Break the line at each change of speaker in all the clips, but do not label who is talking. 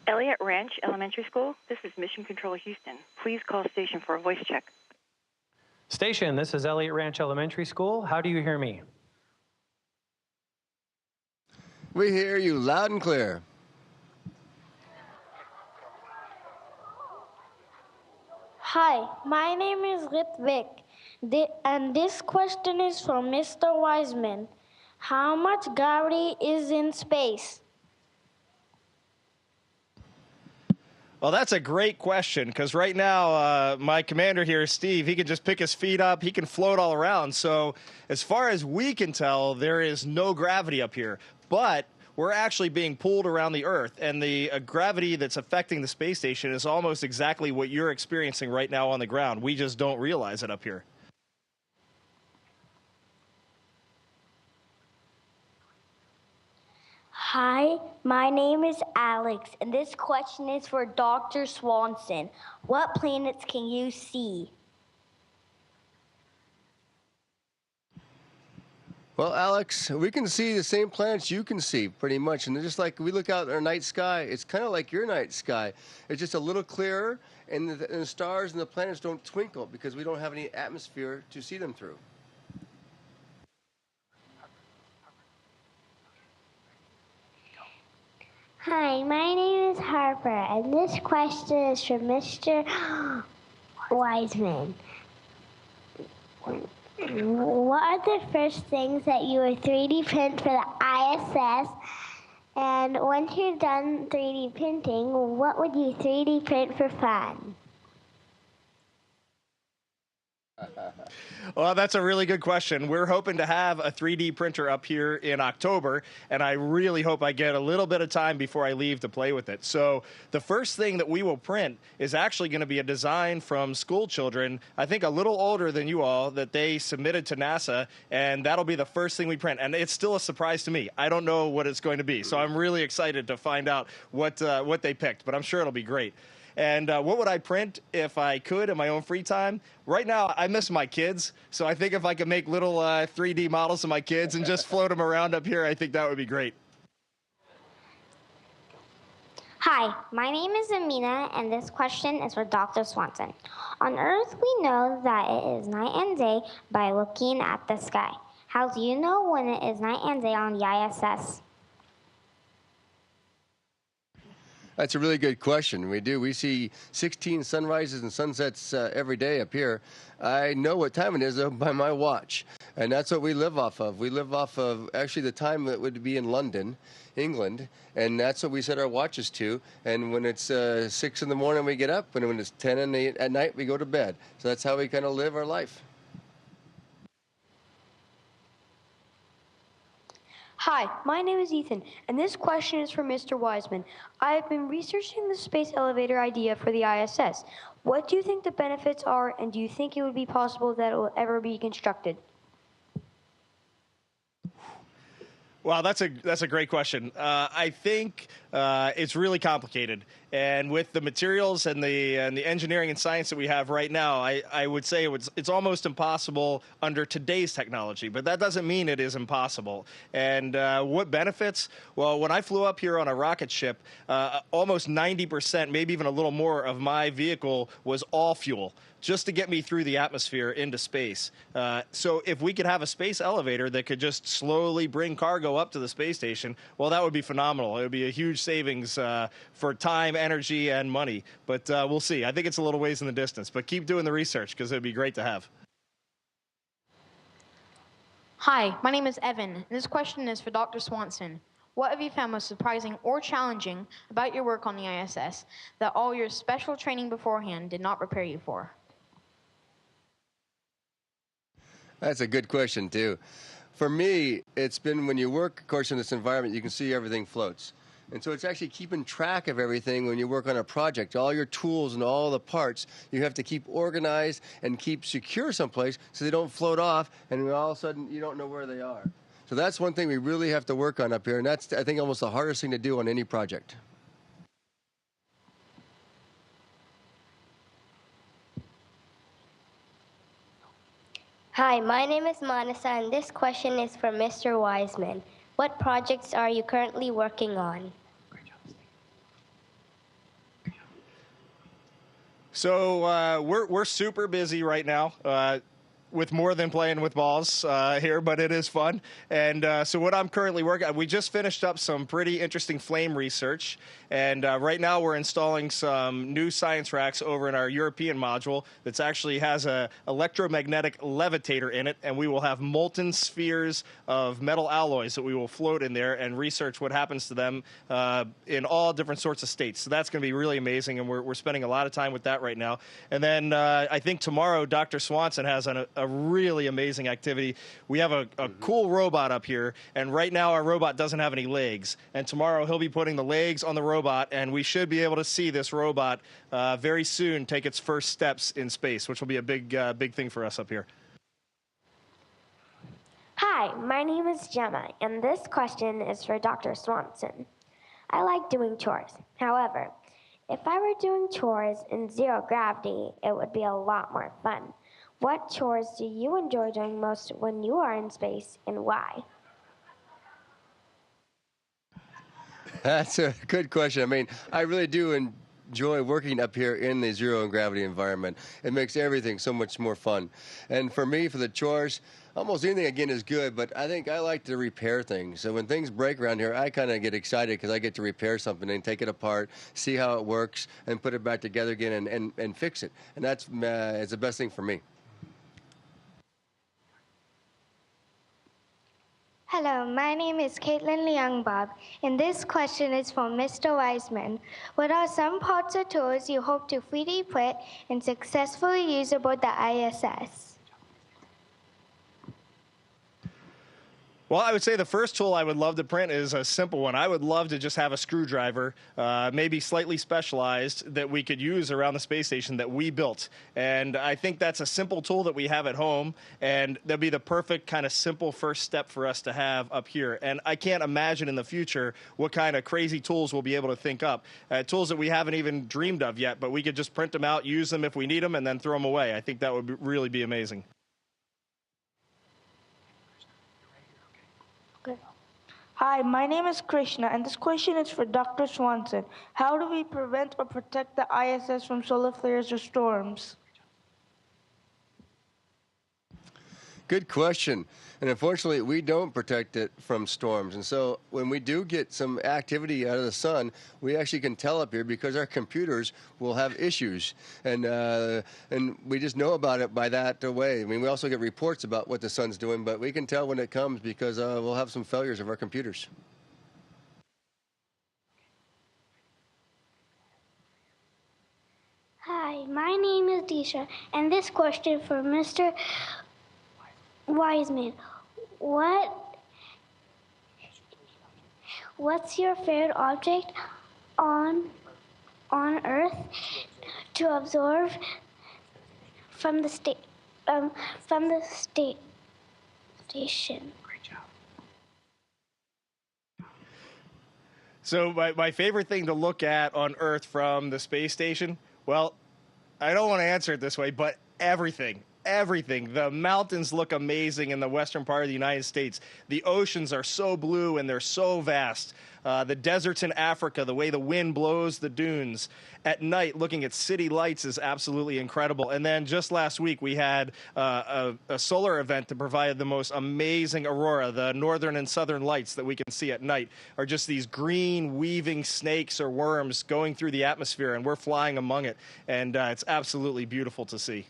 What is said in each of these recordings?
Elliot Ranch Elementary School, this is Mission Control Houston. Please call station for a voice check.
Station, this is Elliot Ranch Elementary School. How do you hear me?
We hear you loud and clear.
Hi, my name is Ritvik, and this question is from Mr. Wiseman. How much gravity is in space?
Well, that's a great question, because right now my commander here, Steve, he can just pick his feet up. He can float all around. So as far as we can tell, there is no gravity up here. But we're actually being pulled around the Earth, and the gravity that's affecting the space station is almost exactly what you're experiencing right now on the ground. We just don't realize it up here.
Hi, my name is Alex, and this question is for Dr. Swanson. What planets can you see?
Well, Alex, we can see the same planets you can see, pretty much. And they're just like we look out at our night sky, it's kind of like your night sky. It's just a little clearer, and the stars and the planets don't twinkle because we don't have any atmosphere to see them through.
Hi, my name is Harper, and this question is from Mr. Wiseman. What are the first things that you would 3D print for the ISS? And once you're done 3D printing, what would you 3D print for fun?
Well, that's a really good question. We're hoping to have a 3D printer up here in October, and I really hope I get a little bit of time before I leave to play with it. So the first thing that we will print is actually going to be a design from school children, I think a little older than you all, that they submitted to NASA, and that'll be the first thing we print. And it's still a surprise to me. I don't know what it's going to be, so I'm really excited to find out what they picked, but I'm sure it'll be great. And what would I print if I could in my own free time? Right now, I miss my kids, so I think if I could make little 3D models of my kids and just float them around up here, I think that would be great.
Hi, my name is Amina, and this question is for Dr. Swanson. On Earth, we know that it is night and day by looking at the sky. How do you know when it is night and day on the ISS?
That's a really good question. We do. We see 16 sunrises and sunsets every day up here. I know what time it is by my watch, and that's what we live off of. We live off of actually the time that would be in London, England, and that's what we set our watches to. And when it's 6 in the morning, we get up, and when it's 10 at night, we go to bed. So that's how we kind of live our life.
Hi, my name is Ethan, and this question is for Mr. Wiseman. I have been researching the space elevator idea for the ISS. What do you think the benefits are, and do you think it would be possible that it will ever be constructed?
Wow, that's a great question. I think it's really complicated, and with the materials and the engineering and science that we have right now, I would say it's almost impossible under today's technology. But that doesn't mean it is impossible. And what benefits? Well, when I flew up here on a rocket ship, almost 90%, maybe even a little more, of my vehicle was all fuel, just to get me through the atmosphere into space. So if we could have a space elevator that could just slowly bring cargo up to the space station, well, that would be phenomenal. It would be a huge savings for time, energy, and money. But we'll see. I think it's a little ways in the distance. But keep doing the research, because it would be great to have.
Hi, my name is Evan, and this question is for Dr. Swanson. What have you found most surprising or challenging about your work on the ISS that all your special training beforehand did not prepare you for?
That's a good question, too. For me, it's been when you work, of course, in this environment, you can see everything floats. And so it's actually keeping track of everything when you work on a project. All your tools and all the parts, you have to keep organized and keep secure someplace so they don't float off and all of a sudden you don't know where they are. So that's one thing we really have to work on up here, and that's, I think, almost the hardest thing to do on any project.
Hi, my name is Manasa, and this question is for Mr. Wiseman. What projects are you currently working on?
So we're super busy right now. With more than playing with balls here, but it is fun. And so what I'm currently working on, we just finished up some pretty interesting flame research. And right now we're installing some new science racks over in our European module that actually has a electromagnetic levitator in it. And we will have molten spheres of metal alloys that we will float in there and research what happens to them in all different sorts of states. So that's going to be really amazing. And we're spending a lot of time with that right now. And then I think tomorrow Dr. Swanson has a really amazing activity. We have a cool robot up here, and right now our robot doesn't have any legs. And tomorrow he'll be putting the legs on the robot, and we should be able to see this robot very soon take its first steps in space, which will be a big thing for us up here.
Hi, my name is Gemma, and this question is for Dr. Swanson. I like doing chores. However, if I were doing chores in zero gravity, it would be a lot more fun. What chores do you enjoy doing most when you are in space, and why?
That's a good question. I mean, I really do enjoy working up here in the zero gravity environment. It makes everything so much more fun. And for me, for the chores, almost anything again is good, but I think I like to repair things. So when things break around here, I kind of get excited because I get to repair something and take it apart, see how it works, and put it back together again and fix it. And that's it's the best thing for me.
Hello, my name is Caitlin Liang-Bob, and this question is for Mr. Wiseman. What are some parts or tools you hope to 3D print and successfully use aboard the ISS?
Well, I would say the first tool I would love to print is a simple one. I would love to just have a screwdriver, maybe slightly specialized, that we could use around the space station that we built. And I think that's a simple tool that we have at home, and that'd be the perfect kind of simple first step for us to have up here. And I can't imagine in the future what kind of crazy tools we'll be able to think up. Tools that we haven't even dreamed of yet, but we could just print them out, use them if we need them, and then throw them away. I think that would really be amazing.
Hi, my name is Krishna, and this question is for Dr. Swanson. How do we prevent or protect the ISS from solar flares or storms?
Good question. And unfortunately, we don't protect it from storms. And so when we do get some activity out of the sun, we actually can tell up here because our computers will have issues. And we just know about it by that way. I mean, we also get reports about what the sun's doing, but we can tell when it comes because we'll have some failures of our computers.
Hi, my name is Disha, and this question for Mr. Wiseman. What's your favorite object on Earth to observe from the station? Great job.
So my favorite thing to look at on Earth from the space station, well, I don't want to answer it this way, but everything. The mountains look amazing in the western part of the United States. The oceans are so blue and they're so vast. The deserts in Africa, the way the wind blows the dunes. At night, looking at city lights is absolutely incredible. And then just last week, we had a solar event that provided the most amazing aurora. The northern and southern lights that we can see at night are just these green weaving snakes or worms going through the atmosphere, and we're flying among it. And it's absolutely beautiful to see.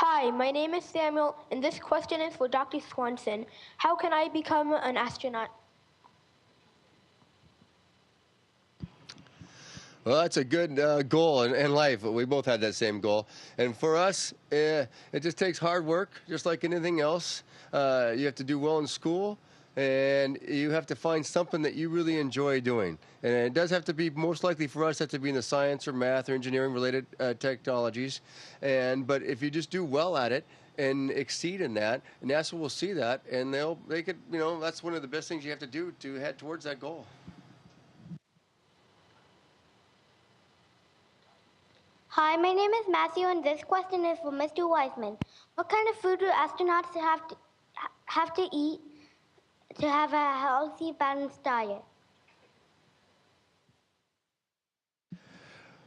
Hi, my name is Samuel, and this question is for Dr. Swanson. How can I become an astronaut?
Well, that's a good goal in life. We both had that same goal. And for us, it just takes hard work, just like anything else. You have to do well in school, and you have to find something that you really enjoy doing. And it does have to be, most likely for us, have to be in the science or math or engineering related technologies. But if you just do well at it and exceed in that, NASA will see that, and they could, that's one of the best things you have to do to head towards that goal.
Hi, my name is Matthew, and this question is for Mr. Wiseman. What kind of food do astronauts have to eat to have a healthy, balanced diet?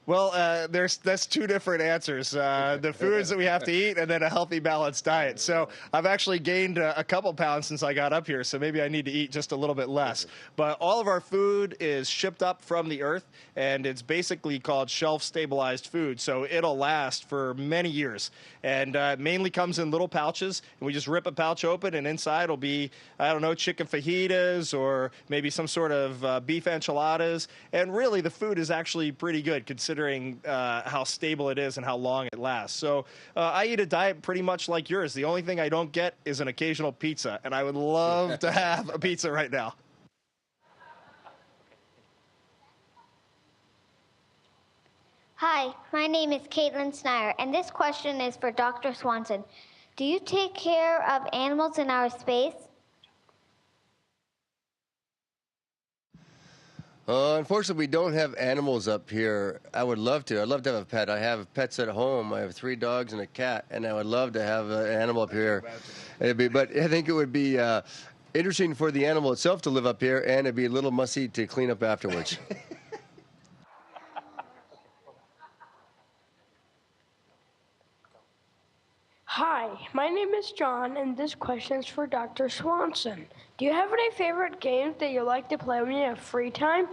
Well, that's two different answers. The foods that we have to eat and then a healthy, balanced diet. So I've actually gained a couple pounds since I got up here, so maybe I need to eat just a little bit less. But all of our food is shipped up from the earth, and it's basically called shelf-stabilized food, so it'll last for many years. And it mainly comes in little pouches, and we just rip a pouch open, and inside will be, I don't know, chicken fajitas or maybe some sort of beef enchiladas. And really, the food is actually pretty good considering how stable it is and how long it lasts. So I eat a diet pretty much like yours. The only thing I don't get is an occasional pizza, and I would love to have a pizza right now.
Hi, my name is Caitlin Snyder, and this question is for Dr. Swanson. Do you take care of animals in outer space?
Unfortunately, we don't have animals up here. I would love to. I'd love to have a pet. I have pets at home. I have 3 dogs and a cat, and I would love to have an animal up here. But I think it would be interesting for the animal itself to live up here, and it'd be a little messy to clean up afterwards.
Hi, my name is John, and this question is for Dr. Swanson. Do you have any favorite games that you like to play when you have free time?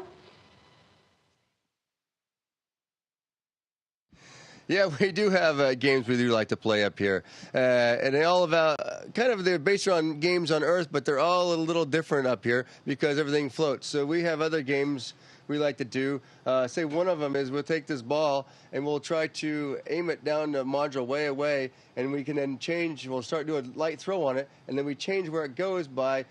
Yeah, we do have games we do like to play up here, and they all about they're based on games on Earth, but they're all a little different up here because everything floats. So we have other games we like to do. Say one of them is we'll take this ball and we'll try to aim it down the module way away, and we can then change. We'll start doing a light throw on it, and then we change where it goes by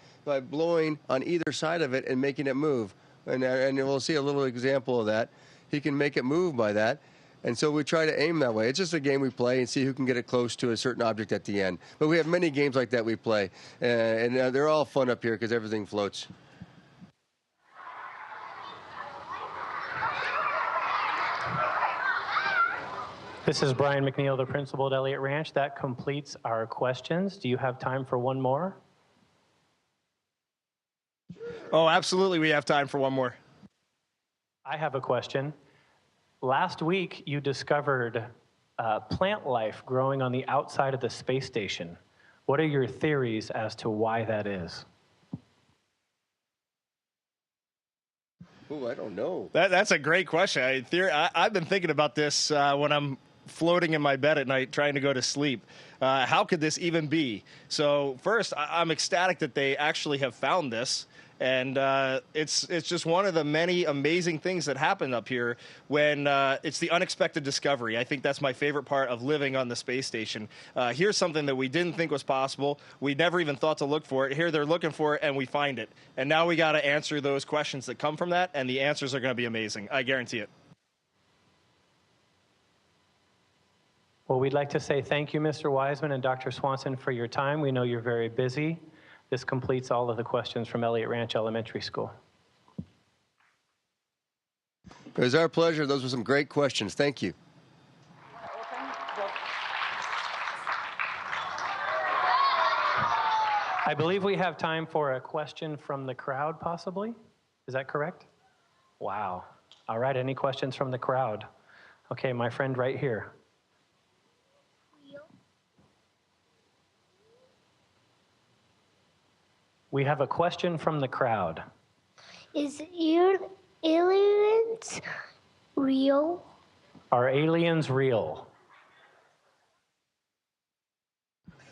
blowing on either side of it and making it move. And we'll see a little example of that. He can make it move by that. And so we try to aim that way. It's just a game we play and see who can get it close to a certain object at the end. But we have many games like that we play. And they're all fun up here because everything floats.
This is Brian McNeil, the principal at Elliot Ranch. That completes our questions. Do you have time for one more?
Oh, absolutely. We have time for one more.
I have a question. Last week, you discovered plant life growing on the outside of the space station. What are your theories as to why that is?
Oh, I don't know.
That's a great question. I've been thinking about this when I'm floating in my bed at night trying to go to sleep. How could this even be? So first, I'm ecstatic that they actually have found this. And it's just one of the many amazing things that happen up here when it's the unexpected discovery. I think that's my favorite part of living on the space station. Here's something that we didn't think was possible. We never even thought to look for it. Here they're looking for it, and we find it. And now we got to answer those questions that come from that, and the answers are going to be amazing. I guarantee it.
Well, we'd like to say thank you, Mr. Wiseman and Dr. Swanson, for your time. We know you're very busy. This completes all of the questions from Elliot Ranch Elementary School.
It was our pleasure. Those were some great questions. Thank you.
I believe we have time for a question from the crowd, possibly. Is that correct? Wow. All right, any questions from the crowd? Okay, my friend right here. We have a question from the crowd.
Is aliens real?
Are aliens real?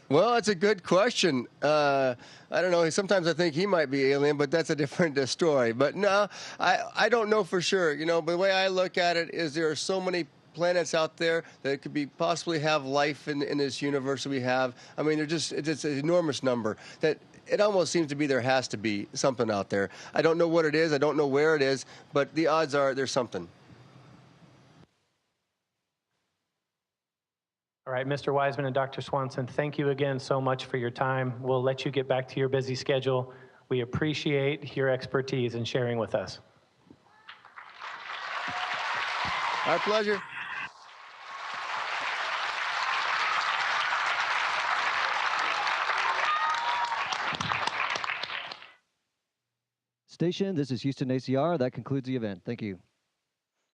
Well, that's a good question. I don't know. Sometimes I think he might be alien, but that's a different story. But no, I don't know for sure. You know, but the way I look at it is there are so many planets out there that could be possibly have life in this universe that we have. I mean, it's an enormous number that it almost seems to be there has to be something out there. I don't know what it is. I don't know where it is, but the odds are there's something.
All right, Mr. Wiseman and Dr. Swanson, thank you again so much for your time. We'll let you get back to your busy schedule. We appreciate your expertise in sharing with us.
Our pleasure.
Station, this is Houston ACR. That concludes the event. Thank you.